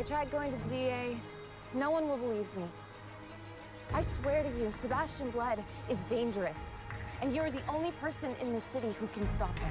I tried going to the DA. No one will believe me. I swear to you, Sebastian Blood is dangerous. And you're the only person in this city who can stop him.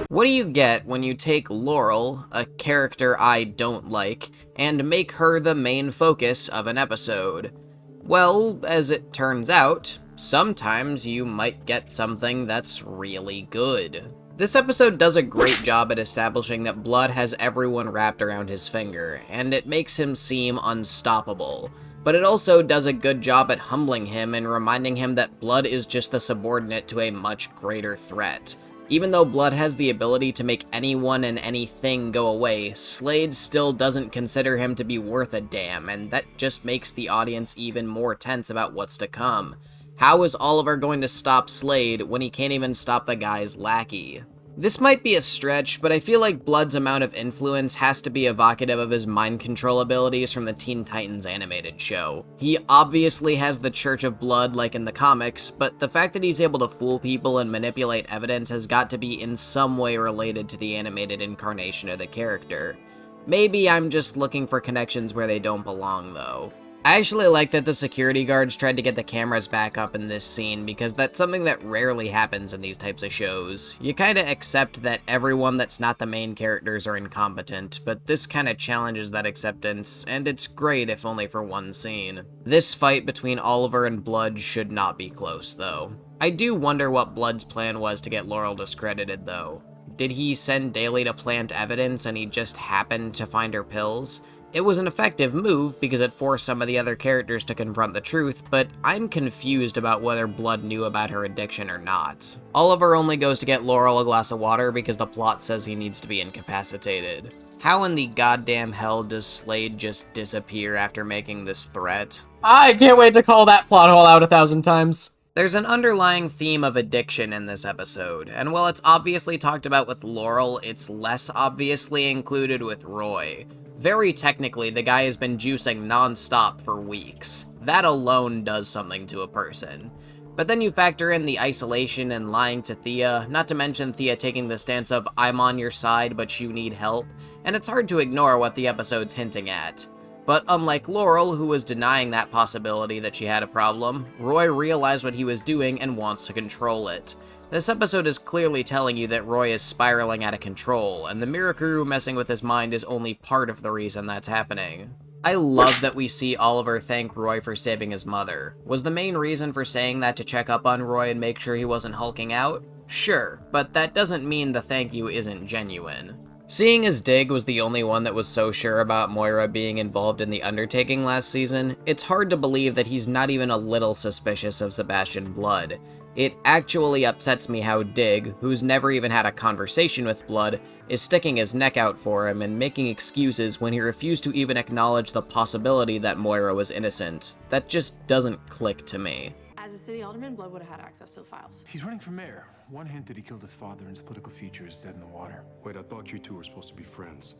What do you get when you take Laurel, a character I don't like, and make her the main focus of an episode? Well, as it turns out, sometimes you might get something that's really good. This episode does a great job at establishing that Blood has everyone wrapped around his finger, and it makes him seem unstoppable. But it also does a good job at humbling him and reminding him that Blood is just the subordinate to a much greater threat. Even though Blood has the ability to make anyone and anything go away, Slade still doesn't consider him to be worth a damn, and that just makes the audience even more tense about what's to come. How is Oliver going to stop Slade when he can't even stop the guy's lackey? This might be a stretch, but I feel like Blood's amount of influence has to be evocative of his mind control abilities from the Teen Titans animated show. He obviously has the Church of Blood like in the comics, but the fact that he's able to fool people and manipulate evidence has got to be in some way related to the animated incarnation of the character. Maybe I'm just looking for connections where they don't belong, though. I actually like that the security guards tried to get the cameras back up in this scene, because that's something that rarely happens in these types of shows. You kinda accept that everyone that's not the main characters are incompetent, but this kinda challenges that acceptance, and it's great if only for one scene. This fight between Oliver and Blood should not be close, though. I do wonder what Blood's plan was to get Laurel discredited, though. Did he send Daly to plant evidence and he just happened to find her pills? It was an effective move because it forced some of the other characters to confront the truth, but I'm confused about whether Blood knew about her addiction or not. Oliver only goes to get Laurel a glass of water because the plot says he needs to be incapacitated. How in the goddamn hell does Slade just disappear after making this threat? I can't wait to call that plot hole out 1,000 times. There's an underlying theme of addiction in this episode, and while it's obviously talked about with Laurel, it's less obviously included with Roy. Very technically, the guy has been juicing non-stop for weeks. That alone does something to a person. But then you factor in the isolation and lying to Thea, not to mention Thea taking the stance of, I'm on your side, but you need help, and it's hard to ignore what the episode's hinting at. But unlike Laurel, who was denying that possibility that she had a problem, Roy realized what he was doing and wants to control it. This episode is clearly telling you that Roy is spiraling out of control, and the Mirakuru messing with his mind is only part of the reason that's happening. I love that we see Oliver thank Roy for saving his mother. Was the main reason for saying that to check up on Roy and make sure he wasn't hulking out? Sure, but that doesn't mean the thank you isn't genuine. Seeing as Dig was the only one that was so sure about Moira being involved in the undertaking last season, it's hard to believe that he's not even a little suspicious of Sebastian Blood. It actually upsets me how Dig, who's never even had a conversation with Blood, is sticking his neck out for him and making excuses when he refused to even acknowledge the possibility that Moira was innocent. That just doesn't click to me. As a city alderman, Blood would have had access to the files. He's running for mayor. One hint that he killed his father and his political future is dead in the water. Wait, I thought you two were supposed to be friends.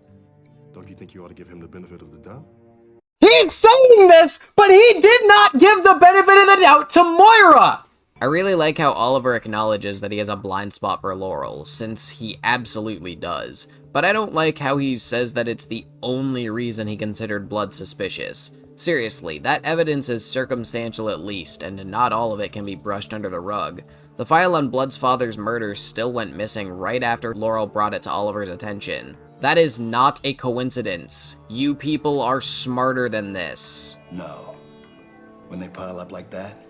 Don't you think you ought to give him the benefit of the doubt? He's saying this, but he did not give the benefit of the doubt to Moira! I really like how Oliver acknowledges that he has a blind spot for Laurel, since he absolutely does. But I don't like how he says that it's the only reason he considered Blood suspicious. Seriously, that evidence is circumstantial at least, and not all of it can be brushed under the rug. The file on Blood's father's murder still went missing right after Laurel brought it to Oliver's attention. That is not a coincidence. You people are smarter than this. No. When they pile up like that,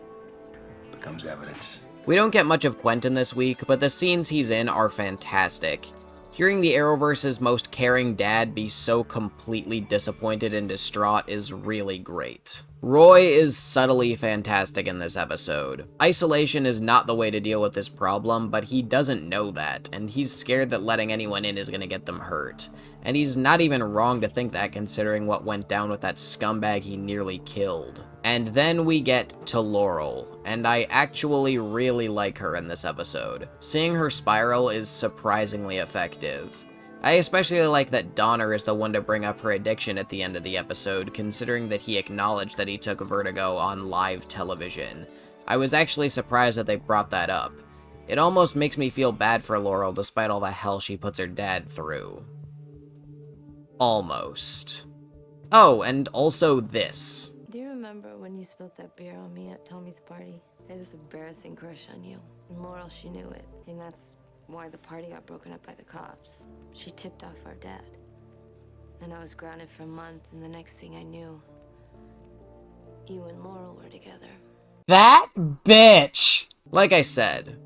it becomes evidence. We don't get much of Quentin this week, but the scenes he's in are fantastic. Hearing the Arrowverse's most caring dad be so completely disappointed and distraught is really great. Roy is subtly fantastic in this episode. Isolation is not the way to deal with this problem, but he doesn't know that, and he's scared that letting anyone in is gonna get them hurt. And he's not even wrong to think that considering what went down with that scumbag he nearly killed. And then we get to Laurel, and I actually really like her in this episode. Seeing her spiral is surprisingly effective. I especially like that Donner is the one to bring up her addiction at the end of the episode, considering that he acknowledged that he took vertigo on live television. I was actually surprised that they brought that up. It almost makes me feel bad for Laurel despite all the hell she puts her dad through. Almost. Oh, and also this. Do you remember when you spilled that beer on me at Tommy's party? I had this embarrassing crush on you. And Laurel, she knew it. And that's why the party got broken up by the cops. She tipped off our dad. Then I was grounded for a month, and the next thing I knew, you and Laurel were together. That bitch! Like I said,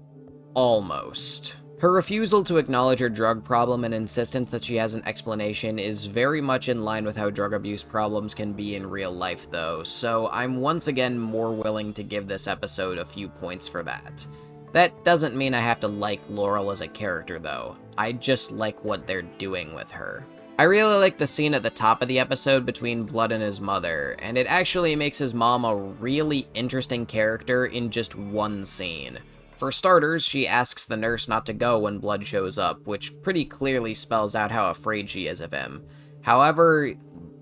almost. Her refusal to acknowledge her drug problem and insistence that she has an explanation is very much in line with how drug abuse problems can be in real life though, so I'm once again more willing to give this episode a few points for that. That doesn't mean I have to like Laurel as a character though, I just like what they're doing with her. I really like the scene at the top of the episode between Blood and his mother, and it actually makes his mom a really interesting character in just one scene. For starters, she asks the nurse not to go when Blood shows up, which pretty clearly spells out how afraid she is of him. However,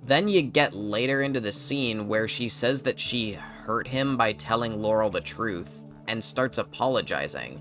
then you get later into the scene where she says that she hurt him by telling Laurel the truth, and starts apologizing.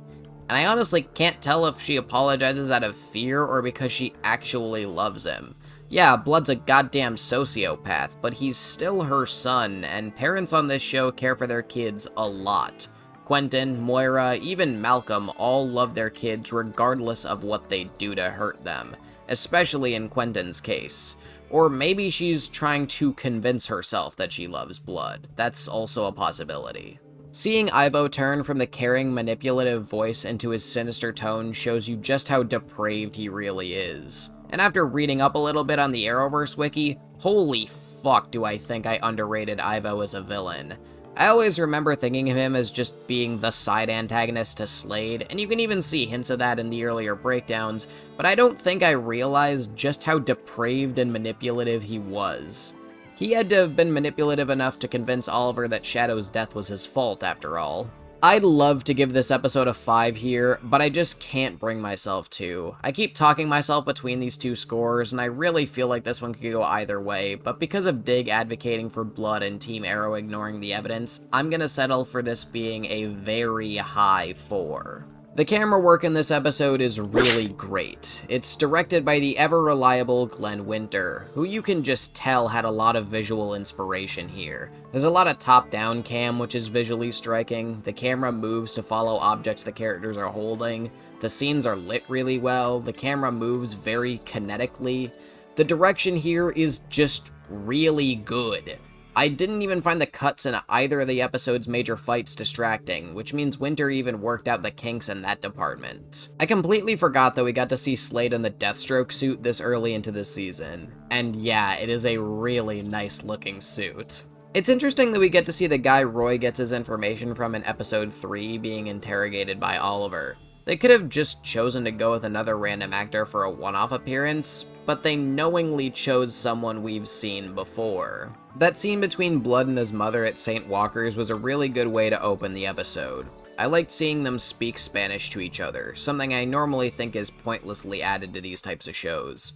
And I honestly can't tell if she apologizes out of fear or because she actually loves him. Yeah, Blood's a goddamn sociopath, but he's still her son, and parents on this show care for their kids a lot. Quentin, Moira, even Malcolm all love their kids regardless of what they do to hurt them, especially in Quentin's case. Or maybe she's trying to convince herself that she loves Blood. That's also a possibility. Seeing Ivo turn from the caring, manipulative voice into his sinister tone shows you just how depraved he really is. And after reading up a little bit on the Arrowverse wiki, holy fuck do I think I underrated Ivo as a villain. I always remember thinking of him as just being the side antagonist to Slade, and you can even see hints of that in the earlier breakdowns, but I don't think I realized just how depraved and manipulative he was. He had to have been manipulative enough to convince Oliver that Shadow's death was his fault, after all. I'd love to give this episode a 5 here, but I just can't bring myself to. I keep talking myself between these two scores, and I really feel like this one could go either way, but because of Dig advocating for Blood and Team Arrow ignoring the evidence, I'm gonna settle for this being a very high 4. The camera work in this episode is really great. It's directed by the ever-reliable Glenn Winter, who you can just tell had a lot of visual inspiration here. There's a lot of top-down cam, which is visually striking. The camera moves to follow objects the characters are holding. The scenes are lit really well. The camera moves very kinetically. The direction here is just really good. I didn't even find the cuts in either of the episode's major fights distracting, which means Winter even worked out the kinks in that department. I completely forgot that we got to see Slade in the Deathstroke suit this early into the season. And yeah, it is a really nice looking suit. It's interesting that we get to see the guy Roy gets his information from in episode 3 being interrogated by Oliver. They could have just chosen to go with another random actor for a one-off appearance, but they knowingly chose someone we've seen before. That scene between Blood and his mother at St. Walker's was a really good way to open the episode. I liked seeing them speak Spanish to each other, something I normally think is pointlessly added to these types of shows.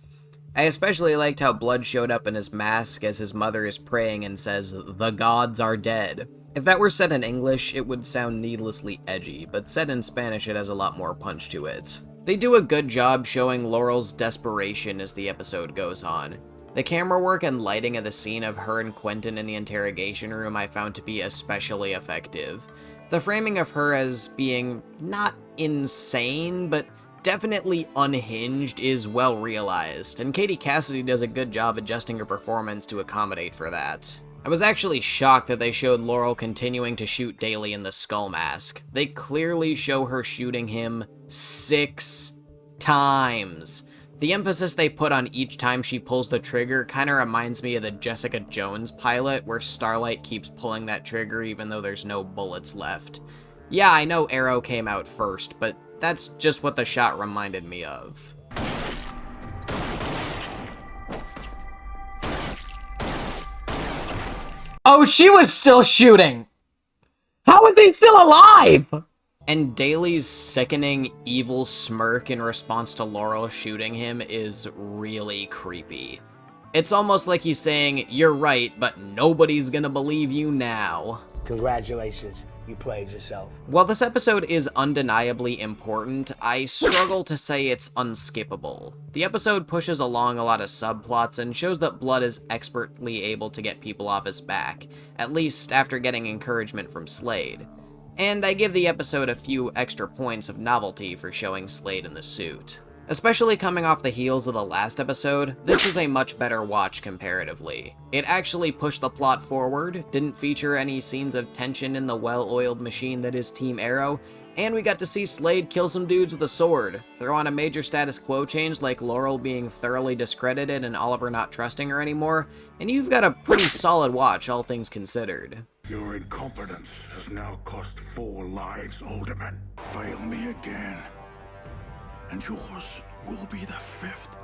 I especially liked how Blood showed up in his mask as his mother is praying and says, "The gods are dead." If that were said in English, it would sound needlessly edgy, but said in Spanish it has a lot more punch to it. They do a good job showing Laurel's desperation as the episode goes on. The camera work and lighting of the scene of her and Quentin in the interrogation room I found to be especially effective. The framing of her as being not insane, but definitely unhinged is well realized, and Katie Cassidy does a good job adjusting her performance to accommodate for that. I was actually shocked that they showed Laurel continuing to shoot Daly in the skull mask. They clearly show her shooting him 6 times. The emphasis they put on each time she pulls the trigger kinda reminds me of the Jessica Jones pilot, where Starlight keeps pulling that trigger even though there's no bullets left. Yeah, I know Arrow came out first, but that's just what the shot reminded me of. Oh, she was still shooting! How is he still alive? And Daly's sickening, evil smirk in response to Laurel shooting him is really creepy. It's almost like he's saying, "You're right, but nobody's gonna believe you now." Congratulations. you played yourself. While this episode is undeniably important, I struggle to say it's unskippable. The episode pushes along a lot of subplots and shows that Blood is expertly able to get people off his back, at least after getting encouragement from Slade. And I give the episode a few extra points of novelty for showing Slade in the suit. Especially coming off the heels of the last episode, this is a much better watch comparatively. It actually pushed the plot forward, didn't feature any scenes of tension in the well-oiled machine that is Team Arrow, and we got to see Slade kill some dudes with a sword, throw on a major status quo change like Laurel being thoroughly discredited and Oliver not trusting her anymore, and you've got a pretty solid watch, all things considered. Your incompetence has now cost 4 lives, Alderman. Fail me again, and yours will be the 5th.